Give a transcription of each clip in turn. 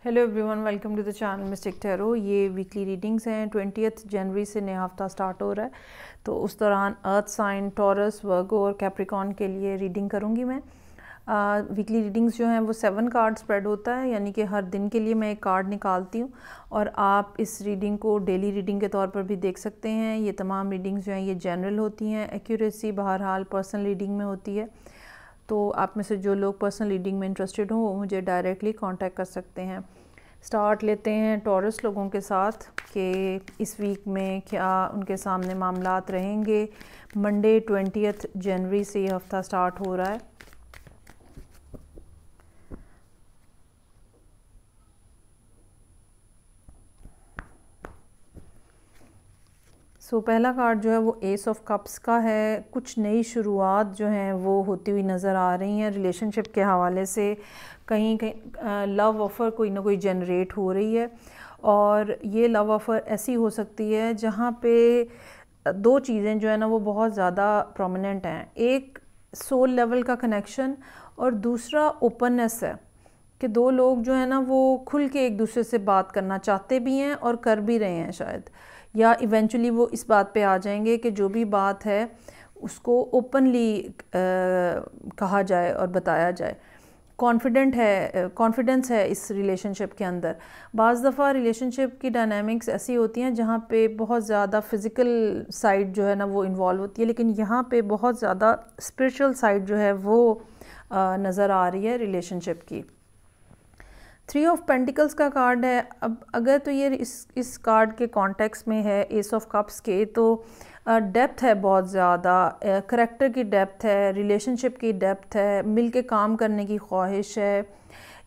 Hello everyone, welcome to the channel mystic tarot. ये weekly readings हैं। 20 जनवरी से नया हफ्ता स्टार्ट हो रहा है, तो उस दौरान अर्थ साइन, टॉरस, वर्गो और कैप्रिकॉर्न के लिए रीडिंग करूँगी मैं। वीकली रीडिंग्स जो हैं वो 7 कार्ड स्प्रेड होता है, यानी कि हर दिन के लिए मैं एक कार्ड निकालती हूँ और आप इस रीडिंग को डेली रीडिंग के तौर पर भी देख सकते हैं। ये तमाम रीडिंग्स जो हैं ये जनरल होती हैं, एक्यूरेसी बहरहाल पर्सनल रीडिंग में होती है। तो आप में से जो लोग पर्सनल रीडिंग में इंटरेस्टेड हों वो मुझे डायरेक्टली कांटेक्ट कर सकते हैं। स्टार्ट लेते हैं टॉरस लोगों के साथ कि इस वीक में क्या उनके सामने मामलात रहेंगे। मंडे 20 जनवरी से ये हफ्ता स्टार्ट हो रहा है। पहला कार्ड जो है वो एस ऑफ कप्स का है। कुछ नई शुरुआत जो हैं वो होती हुई नज़र आ रही हैं रिलेशनशिप के हवाले से। कहीं कहीं लव ऑफ़र कोई ना कोई जनरेट हो रही है, और ये लव ऑफ़र ऐसी हो सकती है जहाँ पे दो चीज़ें जो है ना वो बहुत ज़्यादा प्रोमिनेंट हैं। एक सोल लेवल का कनेक्शन और दूसरा ओपननेस है कि दो लोग जो है ना वो खुल के एक दूसरे से बात करना चाहते भी हैं और कर भी रहे हैं शायद, या इवेंचुअली वो इस बात पे आ जाएंगे कि जो भी बात है उसको ओपनली कहा जाए और बताया जाए। कॉन्फिडेंस है इस रिलेशनशिप के अंदर। बाज़ दफ़ा रिलेशनशिप की डायनामिक्स ऐसी होती हैं जहाँ पे बहुत ज़्यादा फ़िज़िकल साइड जो है ना वो इन्वॉल्व होती है, लेकिन यहाँ पे बहुत ज़्यादा स्पिरिचुअल साइड जो है वो नज़र आ रही है रिलेशनशिप की। 3 ऑफ पेंटिकल्स का कार्ड है। अब अगर तो ये इस कार्ड के कॉन्टेक्स्ट में है एस ऑफ कप्स के, तो डेप्थ है बहुत ज़्यादा, करैक्टर की डेप्थ है, रिलेशनशिप की डेप्थ है, मिल के काम करने की ख्वाहिश है।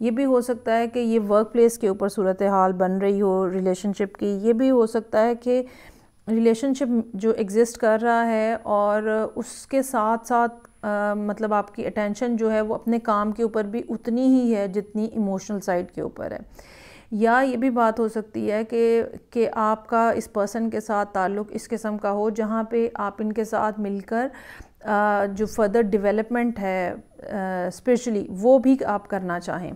ये भी हो सकता है कि ये वर्क प्लेस के ऊपर सूरत हाल बन रही हो रिलेशनशिप की। ये भी हो सकता है कि रिलेशनशिप जो एग्ज़िस्ट कर रहा है और उसके साथ साथ मतलब आपकी अटेंशन जो है वो अपने काम के ऊपर भी उतनी ही है जितनी इमोशनल साइड के ऊपर है। या ये भी बात हो सकती है कि आपका इस पर्सन के साथ ताल्लुक़ इस किस्म का हो जहाँ पे आप इनके साथ मिलकर जो फर्दर डेवलपमेंट है स्पिरिचुअली वो भी आप करना चाहें।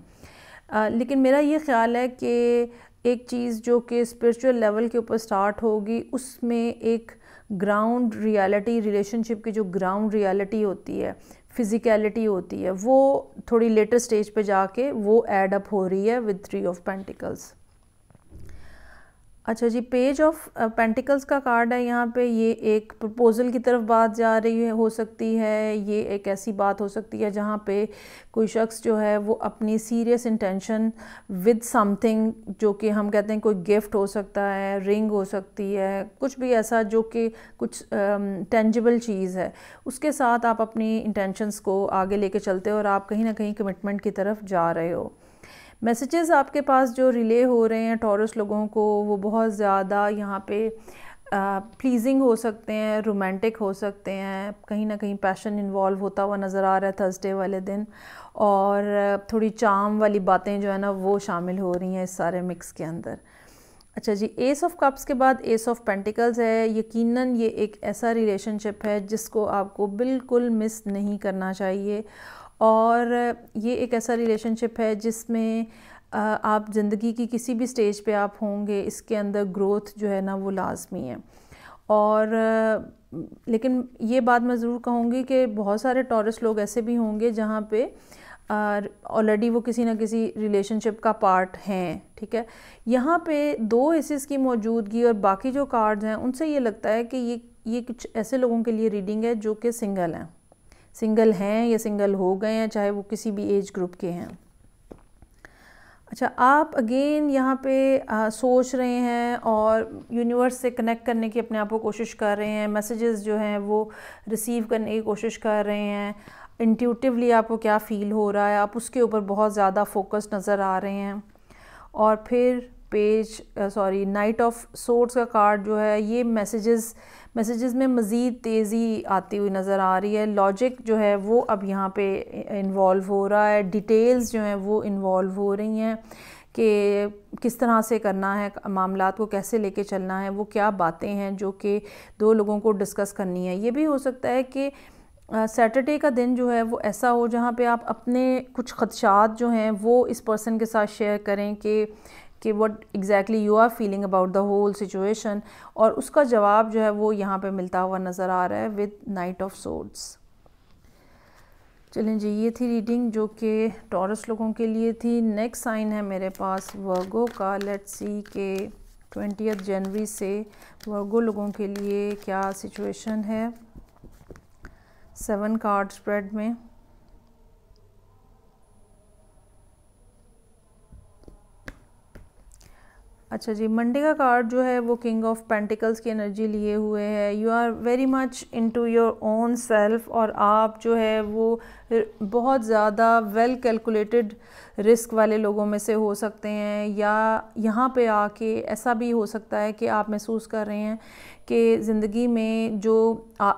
लेकिन मेरा ये ख़्याल है कि एक चीज़ जो कि स्पिरिचुअल लेवल के ऊपर स्टार्ट होगी उसमें एक ग्राउंड रियलिटी, रिलेशनशिप की जो ग्राउंड रियलिटी होती है, फिज़िकलिटी होती है, वो थोड़ी लेटर स्टेज पे जाके वो ऐड अप हो रही है विद 3 ऑफ पेंटिकल्स। अच्छा जी, पेज ऑफ पेंटिकल्स का कार्ड है यहाँ पे। ये एक प्रपोज़ल की तरफ बात जा रही है, हो सकती है। ये एक ऐसी बात हो सकती है जहाँ पे कोई शख्स जो है वो अपनी सीरियस इंटेंशन विद समथिंग, जो कि हम कहते हैं कोई गिफ्ट हो सकता है, रिंग हो सकती है, कुछ भी ऐसा जो कि कुछ टेंजिबल चीज़ है, उसके साथ आप अपनी इंटेंशंस को आगे लेके चलते हो और आप कहीं ना कहीं कमिटमेंट की तरफ जा रहे हो। मैसेजेस आपके पास जो रिले हो रहे हैं टॉरस लोगों को वो बहुत ज़्यादा यहाँ पे प्लीजिंग हो सकते हैं, रोमांटिक हो सकते हैं, कहीं ना कहीं पैशन इन्वॉल्व होता हुआ नज़र आ रहा है थर्सडे वाले दिन, और थोड़ी चार्म वाली बातें जो है ना वो शामिल हो रही हैं इस सारे मिक्स के अंदर। अच्छा जी, एस ऑफ कप्स के बाद एस ऑफ पेंटिकल्स है। यकीनन ये एक ऐसा रिलेशनशिप है जिसको आपको बिल्कुल मिस नहीं करना चाहिए, और ये एक ऐसा रिलेशनशिप है जिसमें आप ज़िंदगी की किसी भी स्टेज पे आप होंगे, इसके अंदर ग्रोथ जो है ना वो लाजमी है। और लेकिन ये बात मैं ज़रूर कहूँगी कि बहुत सारे टॉरस लोग ऐसे भी होंगे जहाँ पे ऑलरेडी वो किसी ना किसी रिलेशनशिप का पार्ट हैं, ठीक है। यहाँ पे 2 एसेस की मौजूदगी और बाकी जो कार्ड्स हैं उनसे ये लगता है कि ये कुछ ऐसे लोगों के लिए रीडिंग है जो कि सिंगल हैं या सिंगल हो गए हैं, चाहे वो किसी भी एज ग्रुप के हैं। अच्छा, आप अगेन यहाँ पे सोच रहे हैं और यूनिवर्स से कनेक्ट करने की अपने आप को कोशिश कर रहे हैं। मैसेजेस जो हैं वो रिसीव करने की कोशिश कर रहे हैं। इंट्यूटिवली आपको क्या फ़ील हो रहा है, आप उसके ऊपर बहुत ज़्यादा फोकस नज़र आ रहे हैं। और फिर नाइट ऑफ सोर्ड्स का कार्ड जो है ये मैसेजेस में मज़ीद तेज़ी आती हुई नज़र आ रही है। लॉजिक जो है वो अब यहाँ पे इन्वॉल्व हो रहा है, डिटेल्स जो हैं वो इन्वॉल्व हो रही हैं कि किस तरह से करना है, मामलात को कैसे लेके चलना है, वो क्या बातें हैं जो कि 2 लोगों को डिस्कस करनी है। ये भी हो सकता है कि सैटरडे का दिन जो है वो ऐसा हो जहाँ पे आप अपने कुछ खदशात जो हैं वो इस पर्सन के साथ शेयर करें कि what exactly you are feeling about the whole situation, और उसका जवाब जो है वो यहाँ पे मिलता हुआ नज़र आ रहा है विद नाइट ऑफ सोर्ड्स। चलें जी, ये थी रीडिंग जो कि टॉरस लोगों के लिए थी। नेक्स्ट साइन है मेरे पास वर्गो का। लेट्स सी के 20 जनवरी से वर्गो लोगों के लिए क्या सिचुएशन है 7 कार्ड स्प्रेड में। अच्छा जी, मंडे का कार्ड जो है वो किंग ऑफ पेंटिकल्स की एनर्जी लिए हुए है। You are very much into your own self, और आप जो है वो बहुत ज़्यादा वेल कैलकुलेटेड रिस्क वाले लोगों में से हो सकते हैं, या यहाँ पे आके ऐसा भी हो सकता है कि आप महसूस कर रहे हैं कि ज़िंदगी में जो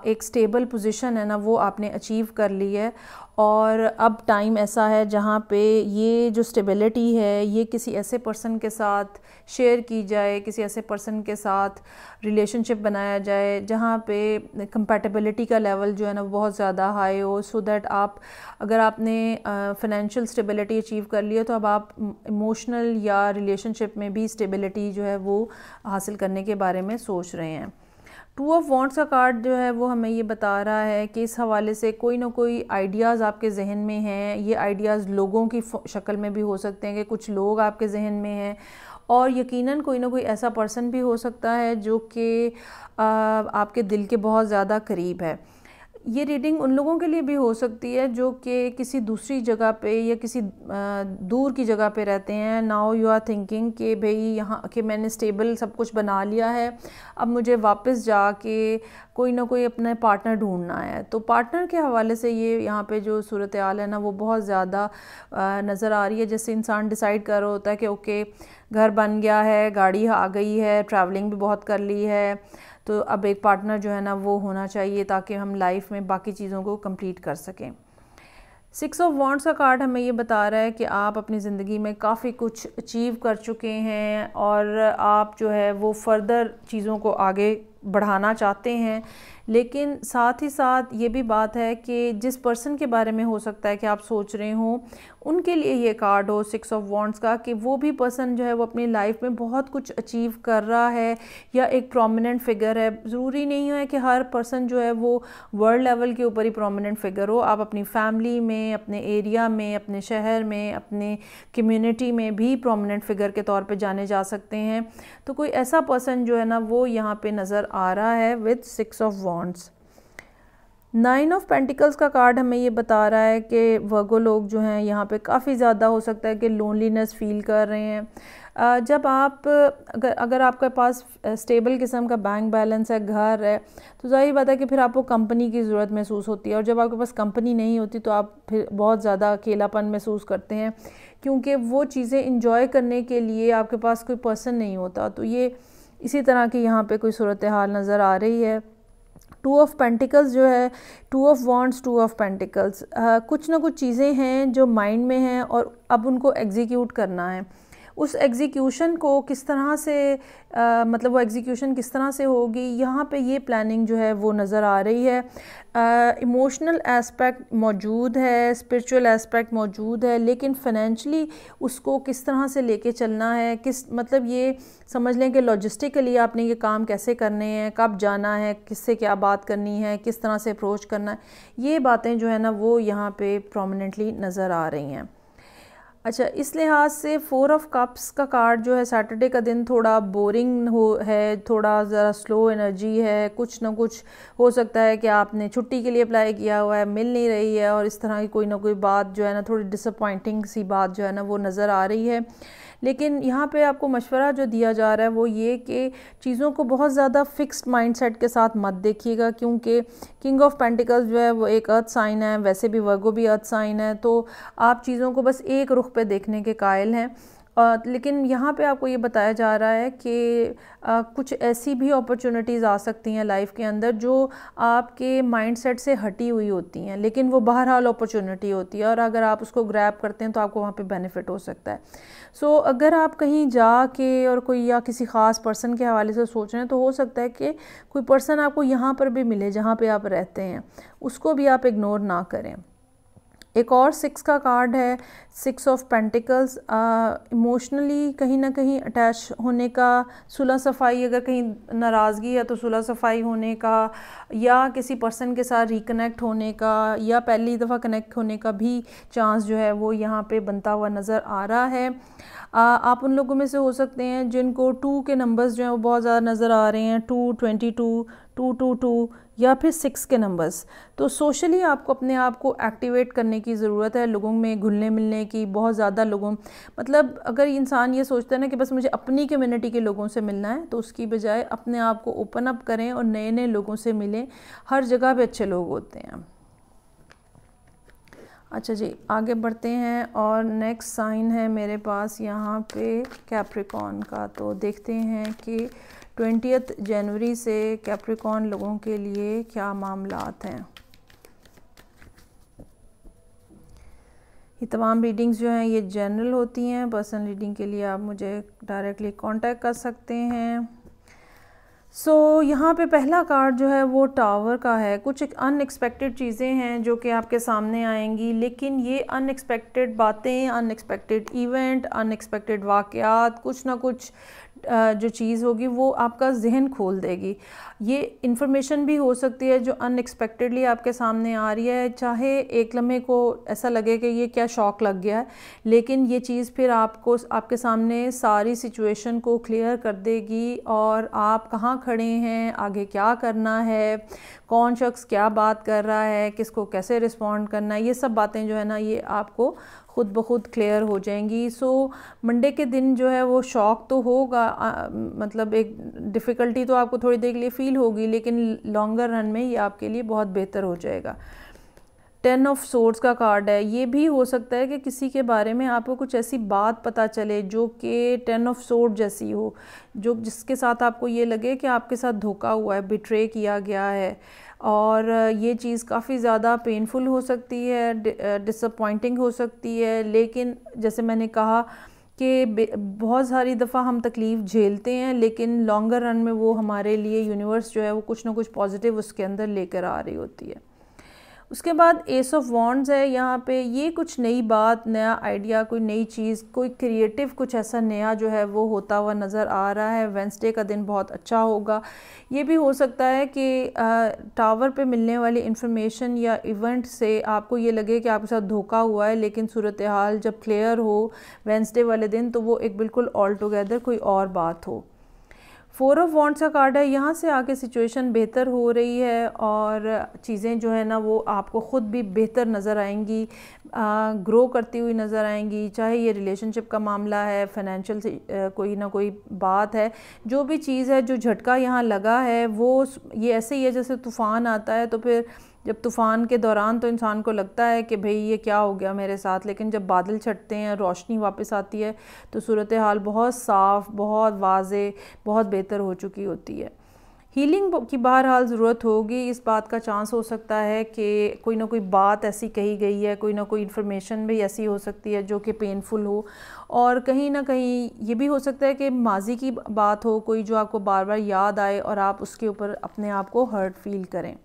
एक स्टेबल पोजीशन है ना वो आपने अचीव कर ली है, और अब टाइम ऐसा है जहाँ पे ये जो स्टेबिलिटी है ये किसी ऐसे पर्सन के साथ शेयर की जाए, किसी ऐसे पर्सन के साथ रिलेशनशिप बनाया जाए जहाँ पे कंपैटिबिलिटी का लेवल जो है ना वो बहुत ज़्यादा हाई हो, सो दैट आप अगर आपने फाइनेंशियल स्टेबिलिटी अचीव कर लिया तो अब आप इमोशनल या रिलेशनशिप में भी स्टेबिलिटी जो है वो हासिल करने के बारे में सोच रहे हैं। 2 ऑफ वॉन्ट्स का कार्ड जो है वो हमें ये बता रहा है कि इस हवाले से कोई ना कोई आइडियाज़ आपके जहन में हैं। ये आइडियाज़ लोगों की शक्ल में भी हो सकते हैं कि कुछ लोग आपके जहन में हैं, और यकीनन कोई ना कोई ऐसा पर्सन भी हो सकता है जो कि आपके दिल के बहुत ज़्यादा करीब है। ये रीडिंग उन लोगों के लिए भी हो सकती है जो कि किसी दूसरी जगह पे या किसी दूर की जगह पे रहते हैं। नाउ यू आर थिंकिंग कि भाई यहाँ कि मैंने स्टेबल सब कुछ बना लिया है, अब मुझे वापस जाके कोई ना कोई अपना पार्टनर ढूंढना है। तो पार्टनर के हवाले से ये यहाँ पे जो सूरत हाल है ना वो बहुत ज़्यादा नज़र आ रही है। जैसे इंसान डिसाइड कर रहा होता है कि ओके घर बन गया है, गाड़ी आ गई है, ट्रैवलिंग भी बहुत कर ली है, तो अब एक पार्टनर जो है ना वो होना चाहिए ताकि हम लाइफ में बाकी चीज़ों को कंप्लीट कर सकें। 6 ऑफ वॉन्ट्स का कार्ड हमें ये बता रहा है कि आप अपनी ज़िंदगी में काफ़ी कुछ अचीव कर चुके हैं, और आप जो है वो फर्दर चीज़ों को आगे बढ़ाना चाहते हैं। लेकिन साथ ही साथ ये भी बात है कि जिस पर्सन के बारे में हो सकता है कि आप सोच रहे हो उनके लिए ये कार्ड हो 6 ऑफ वॉन्ट्स का, कि वो भी पर्सन जो है वो अपनी लाइफ में बहुत कुछ अचीव कर रहा है या एक प्रोमिनेंट फिगर है। ज़रूरी नहीं है कि हर पर्सन जो है वो वर्ल्ड लेवल के ऊपर ही प्रोमिनेंट फिगर हो। आप अपनी फैमिली में, अपने एरिया में, अपने शहर में, अपने कम्युनिटी में भी प्रोमिनेंट फिगर के तौर पे जाने जा सकते हैं। तो कोई ऐसा पर्सन जो है ना वो यहाँ पे नज़र आ रहा है with 6 of wants. 9 of pentacles का कार्ड हमें ये बता रहा है कि वर्गो लोग जो हैं यहाँ पे काफ़ी ज़्यादा हो सकता है कि लोनलीनेस फील कर रहे हैं। जब आप अगर आपके पास स्टेबल किस्म का बैंक बैलेंस है, घर है, तो ज़ाहिर बात है कि फिर आपको कंपनी की ज़रूरत महसूस होती है, और जब आपके पास कंपनी नहीं होती तो आप फिर बहुत ज़्यादा अकेलापन महसूस करते हैं, क्योंकि वो चीज़ें इंजॉय करने के लिए आपके पास कोई पर्सन नहीं होता। तो ये इसी तरह की यहाँ पे कोई सूरत हाल नज़र आ रही है। 2 ऑफ पेंटिकल्स जो है, 2 ऑफ वॉन्ट्स, 2 ऑफ पेंटिकल्स, कुछ ना कुछ चीज़ें हैं जो माइंड में हैं और अब उनको एग्जीक्यूट करना है। उस एग्जीक्यूशन को किस तरह से मतलब वो एग्जीक्यूशन किस तरह से होगी, यहाँ पे ये प्लानिंग जो है वो नज़र आ रही है। इमोशनल एस्पेक्ट मौजूद है, स्पिरिचुअल एस्पेक्ट मौजूद है, लेकिन फाइनेंशियली उसको किस तरह से लेके चलना है, किस मतलब ये समझ लें कि लॉजिस्टिकली आपने ये काम कैसे करने हैं, कब जाना है, किससे क्या बात करनी है, किस तरह से अप्रोच करना है, ये बातें जो है ना वो यहाँ पे प्रोमिनेंटली नज़र आ रही हैं। अच्छा, इस लिहाज से 4 ऑफ कप्स का कार्ड जो है, सैटरडे का दिन थोड़ा बोरिंग है, थोड़ा ज़रा स्लो एनर्जी है, कुछ ना कुछ हो सकता है कि आपने छुट्टी के लिए अप्लाई किया हुआ है, मिल नहीं रही है, और इस तरह की कोई ना कोई बात जो है ना थोड़ी डिसअपॉइंटिंग सी बात जो है ना वो नज़र आ रही है। लेकिन यहाँ पे आपको मशवरा जो दिया जा रहा है वो ये कि चीज़ों को बहुत ज़्यादा फिक्स्ड माइंडसेट के साथ मत देखिएगा, क्योंकि किंग ऑफ पेंटिकल्स जो है वो एक अर्थ साइन है, वैसे भी वर्गो भी अर्थ साइन है, तो आप चीज़ों को बस एक रुख पे देखने के कायल हैं। लेकिन यहाँ पे आपको ये बताया जा रहा है कि कुछ ऐसी भी अपॉर्चुनिटीज़ आ सकती हैं लाइफ के अंदर जो आपके माइंडसेट से हटी हुई होती हैं, लेकिन वो बहरहाल अपॉर्चुनिटी होती है और अगर आप उसको ग्रैब करते हैं तो आपको वहाँ पे बेनिफिट हो सकता है। सो अगर आप कहीं जाके और कोई या किसी ख़ास पर्सन के हवाले से सोच रहे हैं तो हो सकता है कि कोई पर्सन आपको यहाँ पर भी मिले जहाँ पे आप रहते हैं, उसको भी आप इग्नोर ना करें। एक और 6 का कार्ड है, 6 ऑफ पेंटिकल्स। इमोशनली कहीं ना कहीं अटैच होने का, सुलह सफाई, अगर कहीं नाराज़गी है तो सुलह सफाई होने का, या किसी पर्सन के साथ रिकनेक्ट होने का, या पहली दफ़ा कनेक्ट होने का भी चांस जो है वो यहाँ पे बनता हुआ नज़र आ रहा है। आप उन लोगों में से हो सकते हैं जिनको 2 के नंबर्स जो हैं वो बहुत ज़्यादा नज़र आ रहे हैं, 2, 22, 222 या फिर 6 के नंबर्स। तो सोशली आपको अपने आप को एक्टिवेट करने की ज़रूरत है, लोगों में घुलने मिलने की, बहुत ज़्यादा लोगों, मतलब अगर इंसान ये सोचता है ना कि बस मुझे अपनी कम्युनिटी के लोगों से मिलना है, तो उसकी बजाय अपने आप को ओपन अप करें और नए नए लोगों से मिलें। हर जगह पे अच्छे लोग होते हैं। अच्छा जी, आगे बढ़ते हैं और नेक्स्ट साइन है मेरे पास यहाँ पे कैप्रिकॉर्न का। तो देखते हैं कि 20 जनवरी से कैप्रिकॉर्न लोगों के लिए क्या मामलात हैं। ये तमाम रीडिंग्स जो हैं ये जनरल होती हैं। पर्सनल रीडिंग के लिए आप मुझे डायरेक्टली कांटेक्ट कर सकते हैं। यहाँ पे पहला कार्ड जो है वो टावर का है। कुछ एक अनएक्सपेक्टेड चीज़ें हैं जो कि आपके सामने आएंगी, लेकिन ये अनएक्सपेक्टेड बातें, अनएक्सपेक्टेड इवेंट, अनएक्सपेक्टेड वाक़यात, कुछ ना कुछ जो चीज़ होगी वो आपका जहन खोल देगी। ये इन्फॉर्मेशन भी हो सकती है जो अनएक्सपेक्टेडली आपके सामने आ रही है, चाहे एक लम्हे को ऐसा लगे कि ये क्या शॉक लग गया है, लेकिन ये चीज़ फिर आपको आपके सामने सारी सिचुएशन को क्लियर कर देगी और आप कहाँ खड़े हैं, आगे क्या करना है, कौन शख्स क्या बात कर रहा है, किसको कैसे रिस्पॉन्ड करना है, ये सब बातें जो है ना ये आपको खुद ब खुद क्लियर हो जाएंगी। मंडे के दिन जो है वो शॉक तो होगा, मतलब एक डिफ़िकल्टी तो आपको थोड़ी देर के लिए फ़ील होगी, लेकिन लॉन्गर रन में ये आपके लिए बहुत बेहतर हो जाएगा। 10 ऑफ सोर्ड्स का कार्ड है। ये भी हो सकता है कि किसी के बारे में आपको कुछ ऐसी बात पता चले जो कि 10 ऑफ सोर्ड जैसी हो, जो जिसके साथ आपको ये लगे कि आपके साथ धोखा हुआ है, बिट्रे किया गया है, और ये चीज़ काफ़ी ज़्यादा पेनफुल हो सकती है, डिसअपॉइंटिंग हो सकती है। लेकिन जैसे मैंने कहा कि बहुत सारी दफ़ा हम तकलीफ़ झेलते हैं, लेकिन लॉन्गर रन में वो हमारे लिए यूनिवर्स जो है वो कुछ ना कुछ पॉजिटिव उसके अंदर लेकर आ रही होती है। उसके बाद एस ऑफ वॉन्ड्स है यहाँ पे। ये कुछ नई बात, नया आइडिया, कोई नई चीज़, कोई क्रिएटिव कुछ ऐसा नया जो है वो होता हुआ नज़र आ रहा है। वेंसडे का दिन बहुत अच्छा होगा। ये भी हो सकता है कि टावर पे मिलने वाली इन्फॉर्मेशन या इवेंट से आपको ये लगे कि आपके साथ धोखा हुआ है, लेकिन सूरत हाल जब क्लियर हो वेंसडे वाले दिन तो वो एक बिल्कुल ऑल टुगेदर कोई और बात हो। 4 ऑफ वॉन्ड्स का कार्ड है। यहाँ से आके सिचुएशन बेहतर हो रही है और चीज़ें जो है ना वो आपको ख़ुद भी बेहतर नज़र आएंगी, ग्रो करती हुई नज़र आएंगी। चाहे ये रिलेशनशिप का मामला है, फाइनेंशियल से कोई ना कोई बात है, जो भी चीज़ है, जो झटका यहाँ लगा है वो ये ऐसे ही है जैसे तूफ़ान आता है, तो फिर जब तूफ़ान के दौरान तो इंसान को लगता है कि भाई ये क्या हो गया मेरे साथ, लेकिन जब बादल छटते हैं, रोशनी वापस आती है, तो सूरत हाल बहुत साफ़, बहुत वाज़े, बहुत बेहतर हो चुकी होती है। हीलिंग की बहरहाल ज़रूरत होगी। इस बात का चांस हो सकता है कि कोई ना कोई बात ऐसी कही गई है, कोई ना कोई इन्फॉर्मेशन भी ऐसी हो सकती है जो कि पेनफुल हो, और कहीं ना कहीं ये भी हो सकता है कि माजी की बात हो, कोई जो आपको बार बार याद आए और आप उसके ऊपर अपने आप को हर्ट फील करें।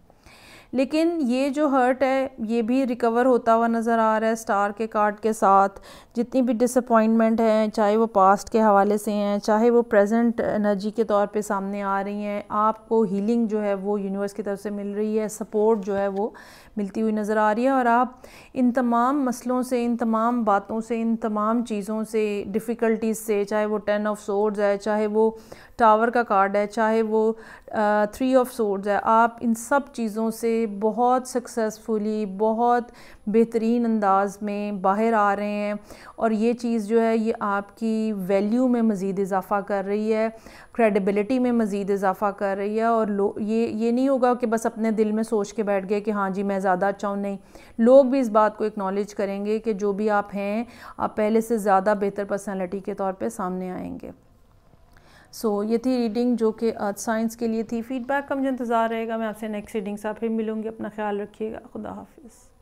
लेकिन ये जो हर्ट है ये भी रिकवर होता हुआ नज़र आ रहा है स्टार के कार्ड के साथ। जितनी भी डिसअपॉइंटमेंट हैं, चाहे वो पास्ट के हवाले से हैं, चाहे वो प्रेजेंट एनर्जी के तौर पे सामने आ रही हैं, आपको हीलिंग जो है वो यूनिवर्स की तरफ से मिल रही है, सपोर्ट जो है वो मिलती हुई नज़र आ रही है। और आप इन तमाम मसलों से, इन तमाम बातों से, इन तमाम चीज़ों से, डिफ़िकल्टीज़ से, चाहे वो 10 ऑफ सोर्ड्स है, चाहे वो टावर का कार्ड है, चाहे वो 3 ऑफ सोर्ड्स है, आप इन सब चीज़ों से बहुत सक्सेसफुली, बहुत बेहतरीन अंदाज में बाहर आ रहे हैं। और ये चीज़ जो है ये आपकी वैल्यू में मज़ीद इजाफ़ा कर रही है, क्रेडिबिलिटी में मज़ीद इजाफ़ा कर रही है। और ये नहीं होगा कि बस अपने दिल में सोच के बैठ गए कि हाँ जी मैं ज़्यादा अच्छा हूँ, नहीं, लोग भी इस बात को एक्नॉलेज करेंगे कि जो भी आप हैं आप पहले से ज़्यादा बेहतर पर्सनालिटी के तौर पे सामने आएंगे। सो ये थी रीडिंग जो कि अर्थ साइंस के लिए थी। फीडबैक का मुझे इंतज़ार रहेगा। मैं आपसे नेक्स्ट रीडिंग से फिर मिलूँगी। अपना ख्याल रखिएगा। खुदा हाफिज़।